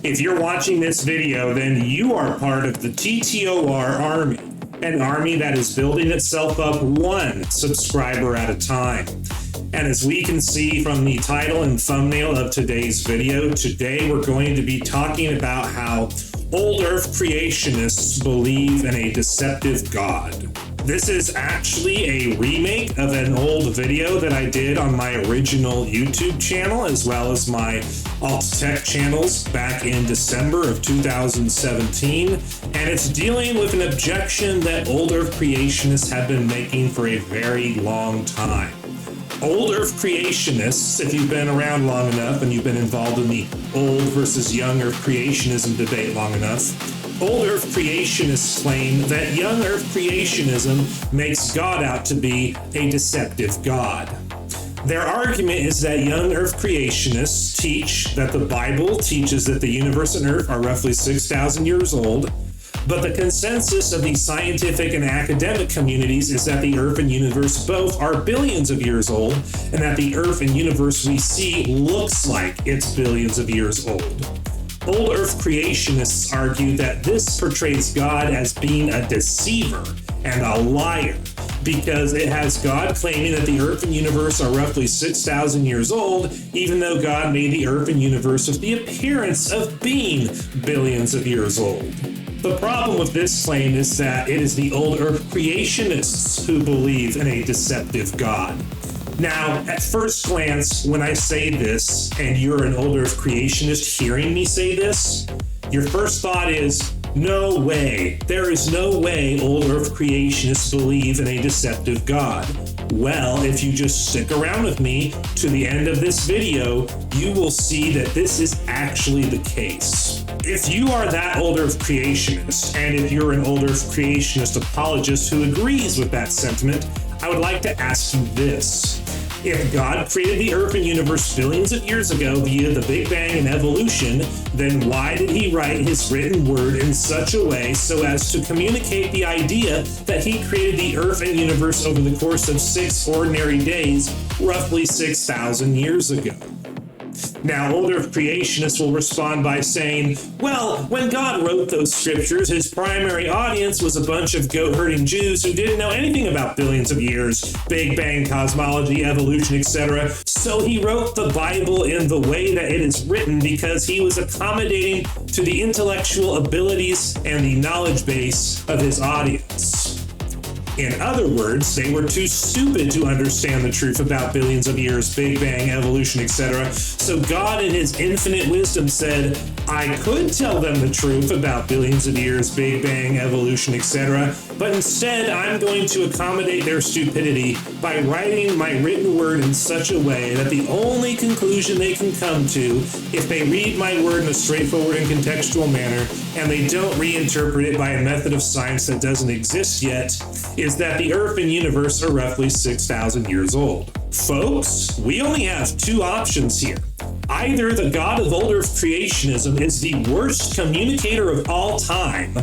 If you're watching this video, then you are part of the TTOR army, an army that is building itself up one subscriber at a time. And as we can see from the title and thumbnail of today's video, today we're going to be talking about how Old Earth Creationists believe in a deceptive God. This is actually a remake of an old video that I did on my original YouTube channel, as well as my alt tech channels back in December of 2017. And it's dealing with an objection that Old Earth Creationists have been making for a very long time. Old Earth Creationists, if you've been around long enough and you've been involved in the Old versus Young Earth Creationism debate long enough, Old Earth Creationists claim that Young Earth Creationism makes God out to be a deceptive God. Their argument is that Young Earth Creationists teach that the Bible teaches that the universe and Earth are roughly 6,000 years old, but the consensus of the scientific and academic communities is that the Earth and universe both are billions of years old, and that the Earth and universe we see looks like it's billions of years old. Old Earth Creationists argue that this portrays God as being a deceiver and a liar, because it has God claiming that the Earth and universe are roughly 6,000 years old, even though God made the Earth and universe with the appearance of being billions of years old. The problem with this claim is that it is the Old Earth Creationists who believe in a deceptive God. Now, at first glance, when I say this, and you're an Old Earth Creationist hearing me say this, your first thought is, no way. There is no way Old Earth Creationists believe in a deceptive God. Well, if you just stick around with me to the end of this video, you will see that this is actually the case. If you are that Old Earth Creationist, and if you're an Old Earth Creationist apologist who agrees with that sentiment, I would like to ask you this. If God created the Earth and universe billions of years ago via the Big Bang and evolution, then why did he write his written word in such a way so as to communicate the idea that he created the Earth and universe over the course of 6 ordinary days, roughly 6,000 years ago? Now, Old Earth Creationists will respond by saying, well, when God wrote those scriptures, his primary audience was a bunch of goat-herding Jews who didn't know anything about billions of years, Big Bang, cosmology, evolution, etc. So he wrote the Bible in the way that it is written because he was accommodating to the intellectual abilities and the knowledge base of his audience. In other words, they were too stupid to understand the truth about billions of years, Big Bang, evolution, etc. So God in his infinite wisdom said, I could tell them the truth about billions of years, Big Bang, evolution, etc. But instead, I'm going to accommodate their stupidity by writing my written word in such a way that the only conclusion they can come to, if they read my word in a straightforward and contextual manner, and they don't reinterpret it by a method of science that doesn't exist yet, is that the Earth and universe are roughly 6,000 years old. Folks, we only have two options here. Either the God of Old Earth Creationism is the worst communicator of all time,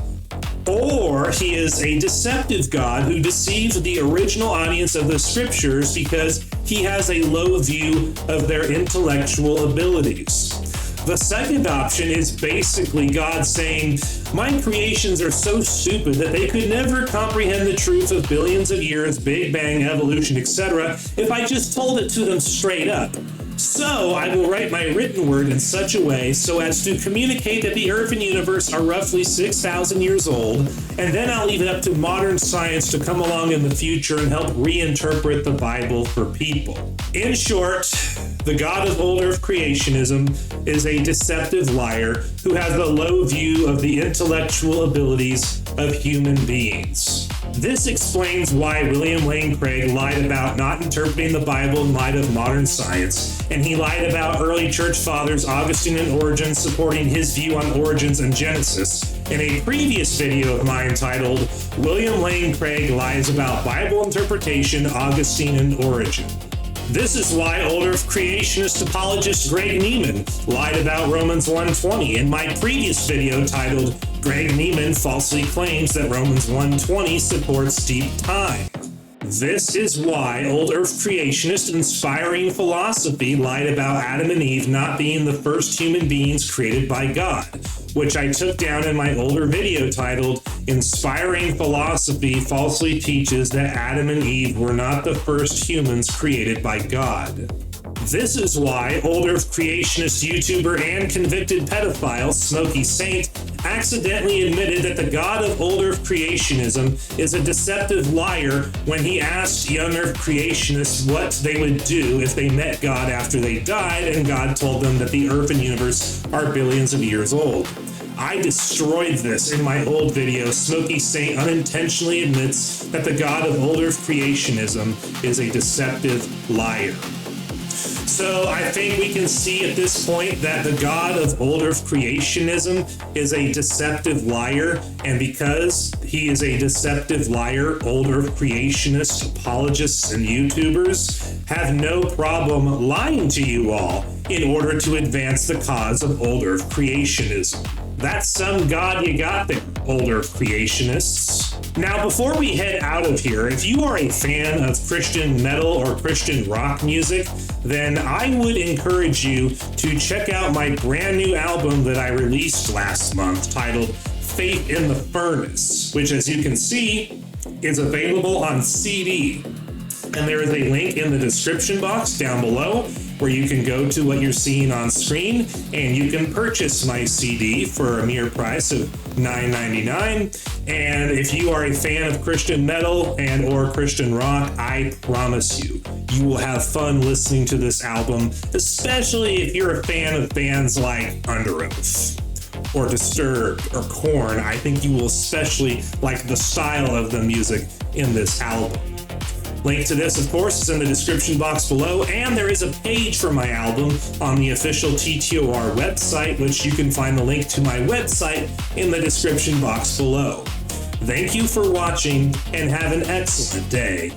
or he is a deceptive God who deceives the original audience of the scriptures because he has a low view of their intellectual abilities. The second option is basically God saying, my creations are so stupid that they could never comprehend the truth of billions of years, Big Bang, evolution, etc. if I just told it to them straight up. So I will write my written word in such a way so as to communicate that the Earth and universe are roughly 6,000 years old, and then I'll leave it up to modern science to come along in the future and help reinterpret the Bible for people. In short, the God of Old Earth Creationism is a deceptive liar who has a low view of the intellectual abilities of human beings. This explains why William Lane Craig lied about not interpreting the Bible in light of modern science, and he lied about early church fathers Augustine and Origen supporting his view on origins and Genesis in a previous video of mine titled William Lane Craig Lies About Bible Interpretation, Augustine and Origen. This is why Old Earth Creationist apologist Greg Nieman lied about Romans 1:20 in my previous video titled Greg Nieman falsely claims that Romans 1:20 supports deep time. This is why Old Earth Creationist inspiring philosophy lied about Adam and Eve not being the first human beings created by God, which I took down in my older video titled Inspiring Philosophy Falsely Teaches That Adam and Eve Were Not the First Humans Created by God. This is why Old Earth Creationist YouTuber and convicted pedophile Smokey Saint accidentally admitted that the God of Old Earth Creationism is a deceptive liar when he asked Young Earth Creationists what they would do if they met God after they died, and God told them that the Earth and universe are billions of years old. I destroyed this in my old video. Smokey Saint unintentionally admits that the God of Old Earth Creationism is a deceptive liar. So I think we can see at this point that the God of Old Earth Creationism is a deceptive liar, and because he is a deceptive liar, Old Earth Creationists, apologists, and YouTubers have no problem lying to you all in order to advance the cause of Old Earth Creationism. That's some God you got there, Old Earth Creationists. Now, before we head out of here, if you are a fan of Christian metal or Christian rock music, then I would encourage you to check out my brand new album that I released last month titled Faith in the Furnace, which, as you can see, is available on CD. And there is a link in the description box down below where you can go to what you're seeing on screen, and you can purchase my CD for a mere price of $9.99. And if you are a fan of Christian metal and or Christian rock, I promise you, you will have fun listening to this album, especially if you're a fan of bands like Under Oath or Disturbed or Korn. I think you will especially like the style of the music in this album. Link to this, of course, is in the description box below, and there is a page for my album on the official TTOR website, which you can find the link to my website in the description box below. Thank you for watching, and have an excellent day.